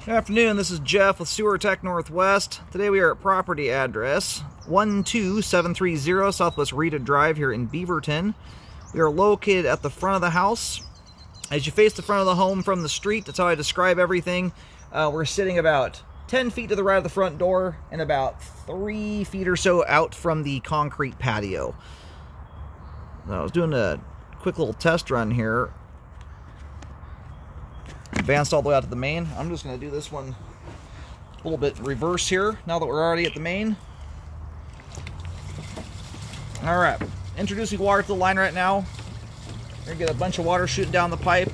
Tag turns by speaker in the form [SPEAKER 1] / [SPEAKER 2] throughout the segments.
[SPEAKER 1] Good afternoon, this is Jeff with Sewer Tech Northwest. Today we are at property address 12730 Southwest Rita Drive here in Beaverton. We are located at the front of the house. As you face the front of the home from the street, that's how I describe everything. We're sitting about 10 feet to the right of the front door and about 3 feet or so out from the concrete patio. I was doing a quick little test run here. Advanced all the way out to the main. I'm just going to do this one a little bit reverse here now that we're already at the main. Alright, introducing water to the line right now. We're going to get a bunch of water shooting down the pipe.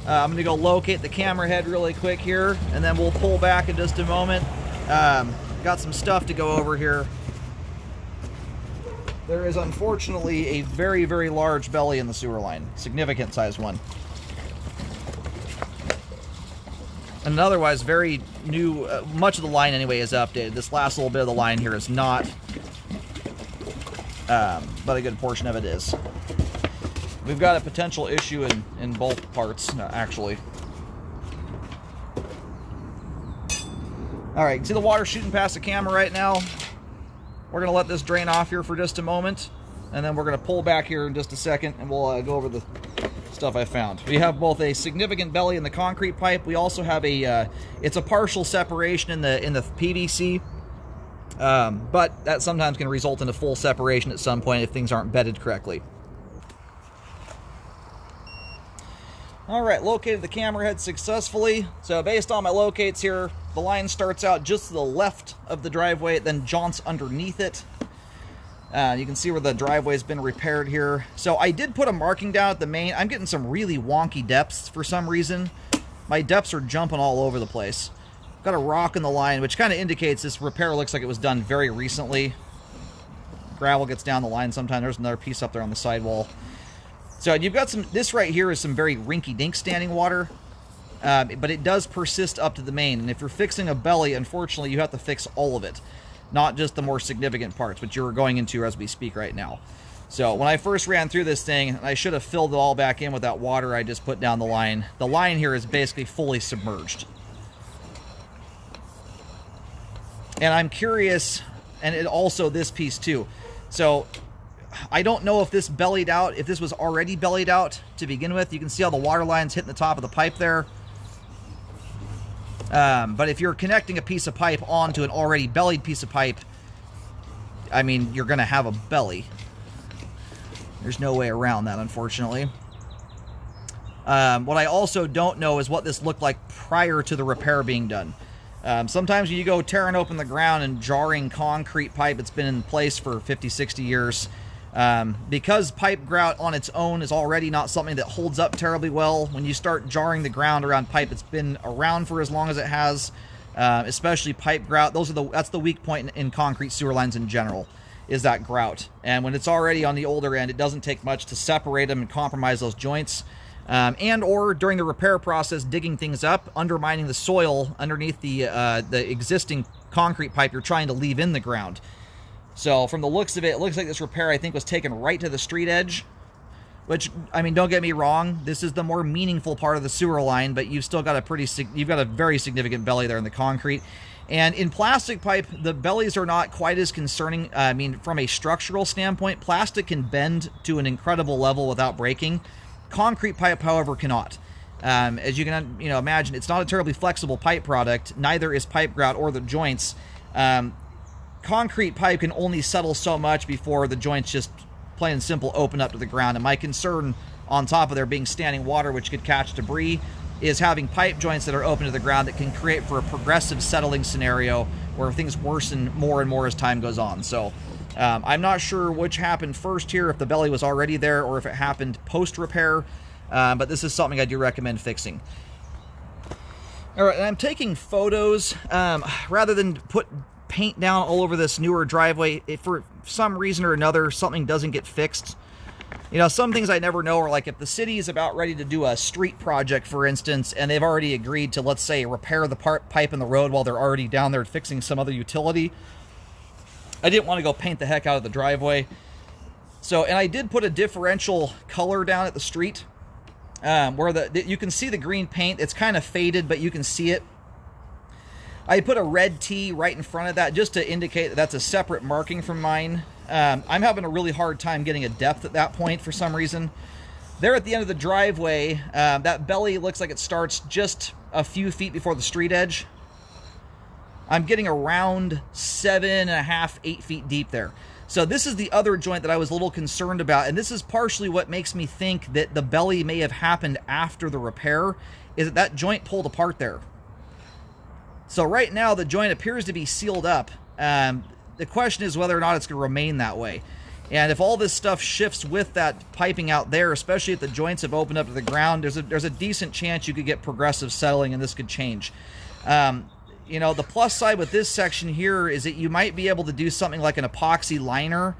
[SPEAKER 1] I'm going to go locate the camera head really quick here, and then we'll pull back in just a moment. Got some stuff to go over here. There is unfortunately a very, very large belly in the sewer line. Significant sized one. And an otherwise very new, much of the line anyway is updated. This last little bit of the line here is not, but a good portion of it is. We've got a potential issue in both parts, actually. Alright, you can see the water shooting past the camera right now. We're going to let this drain off here for just a moment, and then we're going to pull back here in just a second, and we'll go over the stuff I found. We have both a significant belly in the concrete pipe. We also have a, it's a partial separation in the PVC, but that sometimes can result in a full separation at some point if things aren't bedded correctly. Alright, located the camera head successfully. So based on my locates here, the line starts out just to the left of the driveway, it then jaunts underneath it. You can see where the driveway's been repaired here. So I did put a marking down at the main. I'm getting some really wonky depths for some reason. My depths are jumping all over the place. Got a rock in the line, which kind of indicates this repair looks like it was done very recently. Gravel gets down the line sometimes. There's another piece up there on the sidewall. So you've got some, this right here is some very rinky-dink standing water. But it does persist up to the main. And if you're fixing a belly, unfortunately, you have to fix all of it. Not just the more significant parts, which you're going into as we speak right now. So when I first ran through this thing, I should have filled it all back in with that water I just put down the line. The line here is basically fully submerged. And I'm curious, and it also this piece too. So I don't know if this bellied out, if this was already bellied out to begin with. You can see how the water line's hitting the top of the pipe there. But if you're connecting a piece of pipe onto an already bellied piece of pipe, I mean, you're going to have a belly. There's no way around that, unfortunately. What I also don't know is what this looked like prior to the repair being done. Sometimes when you go tearing open the ground and jarring concrete pipe that's been in place for 50, 60 years, because pipe grout on its own is already not something that holds up terribly well. When you start jarring the ground around pipe that's been around for as long as it has, especially pipe grout, that's the weak point in concrete sewer lines in general, is that grout. And when it's already on the older end, it doesn't take much to separate them and compromise those joints. And or during the repair process, digging things up, undermining the soil underneath the existing concrete pipe you're trying to leave in the ground. So from the looks of it, it looks like this repair, I think, was taken right to the street edge. Which, I mean, don't get me wrong, this is the more meaningful part of the sewer line, but you've still got you've got a very significant belly there in the concrete. And in plastic pipe, the bellies are not quite as concerning. I mean, from a structural standpoint, plastic can bend to an incredible level without breaking. Concrete pipe, however, cannot. As you can imagine, it's not a terribly flexible pipe product. Neither is pipe grout or the joints. Concrete pipe can only settle so much before the joints just plain and simple open up to the ground. And my concern, on top of there being standing water which could catch debris, is having pipe joints that are open to the ground that can create for a progressive settling scenario where things worsen more and more as time goes on. So I'm not sure which happened first here, if the belly was already there or if it happened post-repair, but this is something I do recommend fixing. All right, and I'm taking photos rather than put paint down all over this newer driveway. If for some reason or another something doesn't get fixed, some things I never know are like if the city is about ready to do a street project, for instance, and they've already agreed to, let's say, repair the pipe in the road while they're already down there fixing some other utility. I didn't want to go paint the heck out of the driveway. So, and I did put a differential color down at the street where you can see the green paint. It's kind of faded, but you can see it. I put a red T right in front of that just to indicate that that's a separate marking from mine. I'm having a really hard time getting a depth at that point for some reason. There at the end of the driveway, that belly looks like it starts just a few feet before the street edge. I'm getting around 7.5, 8 feet deep there. So this is the other joint that I was a little concerned about, and this is partially what makes me think that the belly may have happened after the repair, is that joint pulled apart there. So right now the joint appears to be sealed up. The question is whether or not it's going to remain that way. And if all this stuff shifts with that piping out there, especially if the joints have opened up to the ground, there's a decent chance you could get progressive settling and this could change. You know, the plus side with this section here is that you might be able to do something like an epoxy liner.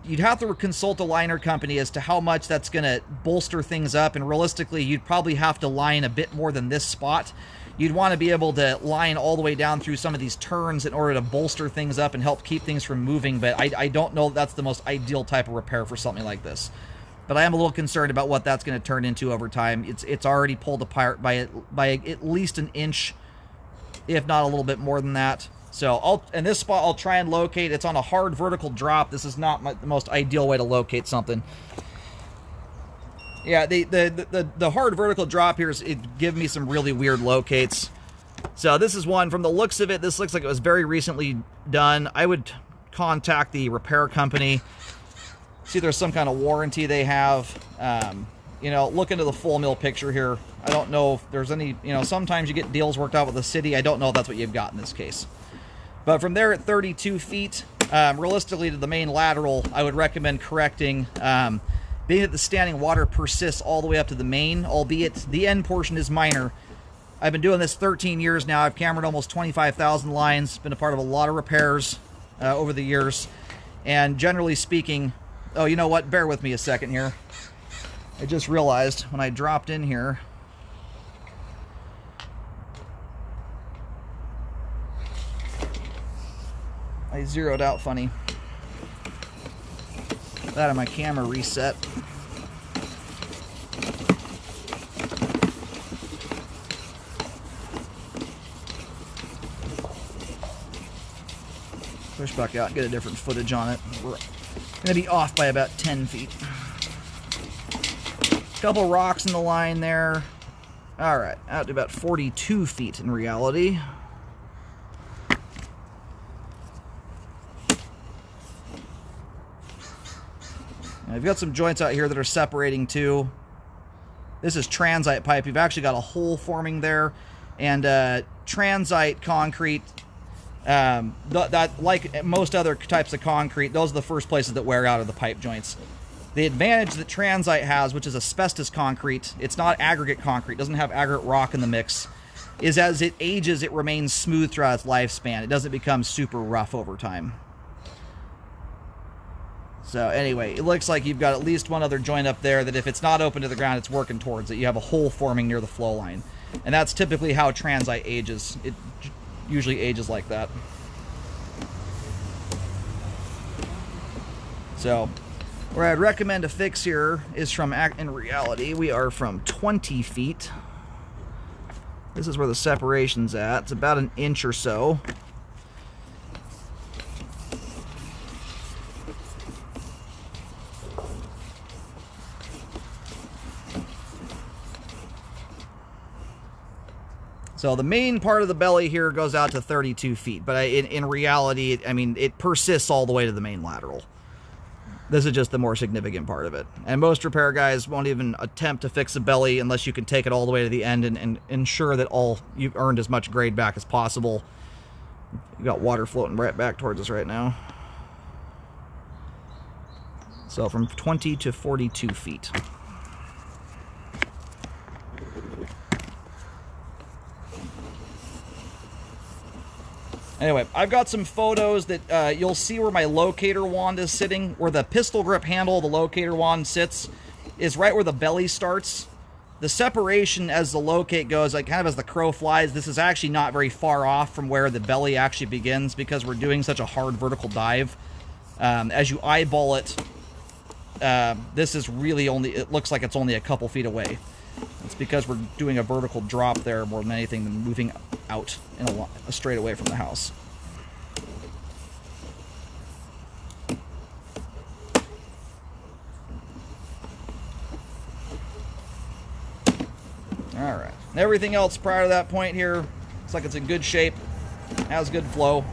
[SPEAKER 1] You'd have to consult a liner company as to how much that's going to bolster things up, and realistically, you'd probably have to line a bit more than this spot. You'd want to be able to line all the way down through some of these turns in order to bolster things up and help keep things from moving, but I don't know if that's the most ideal type of repair for something like this. But I am a little concerned about what that's going to turn into over time. It's already pulled apart by at least an inch, if not a little bit more than that. So in this spot, I'll try and locate. It's on a hard vertical drop. This is not the most ideal way to locate something. Yeah, the hard vertical drop here it give me some really weird locates. So this is one, from the looks of it, this looks like it was very recently done. I would contact the repair company, see if there's some kind of warranty they have. You know, look into the full mill picture here. I don't know if there's any, you know, sometimes you get deals worked out with the city. I don't know if that's what you've got in this case. But from there at 32 feet, realistically to the main lateral, I would recommend correcting. Being that the standing water persists all the way up to the main, albeit the end portion is minor. I've been doing this 13 years now. I've cambered almost 25,000 lines, been a part of a lot of repairs over the years. And generally speaking, oh, you know what? Bear with me a second here. I just realized when I dropped in here, I zeroed out funny. That and my camera reset. Push back out and get a different footage on it. We're going to be off by about 10 feet. Couple rocks in the line there. Alright, out to about 42 feet in reality. I've got some joints out here that are separating too. This is transite pipe. You've actually got a hole forming there. And transite concrete, that, like most other types of concrete, those are the first places that wear out of the pipe joints. The advantage that transite has, which is asbestos concrete, it's not aggregate concrete, doesn't have aggregate rock in the mix, is as it ages, it remains smooth throughout its lifespan. It doesn't become super rough over time. So anyway, it looks like you've got at least one other joint up there that if it's not open to the ground, it's working towards it. You have a hole forming near the flow line. And that's typically how transite ages. It usually ages like that. So where I'd recommend a fix here is from, in reality, we are from 20 feet. This is where the separation's at. It's about an inch or so. So the main part of the belly here goes out to 32 feet, but in reality, I mean, it persists all the way to the main lateral. This is just the more significant part of it. And most repair guys won't even attempt to fix the belly unless you can take it all the way to the end and ensure that you've earned as much grade back as possible. You got water floating right back towards us right now. So from 20 to 42 feet. Anyway, I've got some photos that you'll see where my locator wand is sitting. Where the pistol grip handle of the locator wand sits is right where the belly starts. The separation as the locate goes, like kind of as the crow flies, this is actually not very far off from where the belly actually begins because we're doing such a hard vertical dive. As you eyeball it, this is really only, it looks like it's only a couple feet away. It's because we're doing a vertical drop there more than anything than moving out in a straight away from the house. All right. Everything else prior to that point here looks like it's in good shape, has good flow,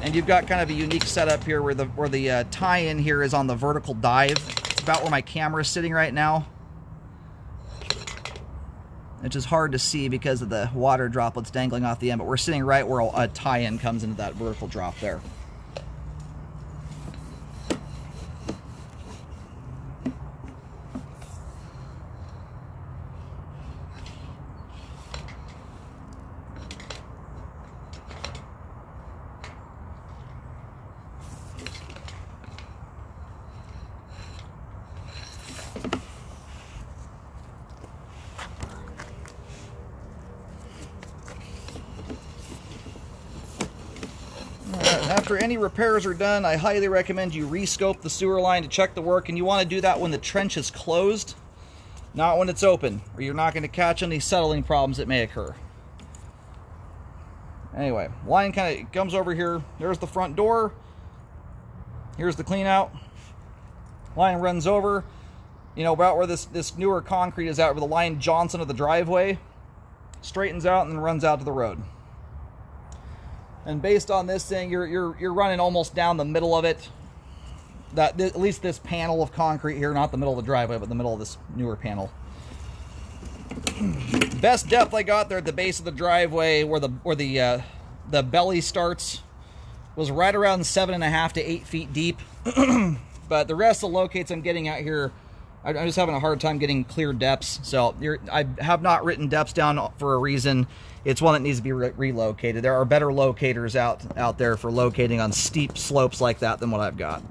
[SPEAKER 1] and you've got kind of a unique setup here where the tie-in here is on the vertical dive. It's about where my camera is sitting right now, which is hard to see because of the water droplets dangling off the end, but we're sitting right where a tie-in comes into that vertical drop there. After any repairs are done, I highly recommend you rescope the sewer line to check the work, and you want to do that when the trench is closed, not when it's open, or you're not going to catch any settling problems that may occur. Anyway, line kind of comes over here. There's the front door. Here's the clean out. Line runs over, you know, about where this newer concrete is at, where the line jaunts into the driveway, straightens out, and then runs out to the road. And based on this thing, you're running almost down the middle of it. At least this panel of concrete here, not the middle of the driveway, but the middle of this newer panel. Best depth I got there at the base of the driveway, where the belly starts, was right around 7.5 to 8 feet deep. But the rest of the locates I'm getting out here, I'm just having a hard time getting clear depths. So I have not written depths down for a reason. It's one that needs to be relocated. There are better locators out there for locating on steep slopes like that than what I've got.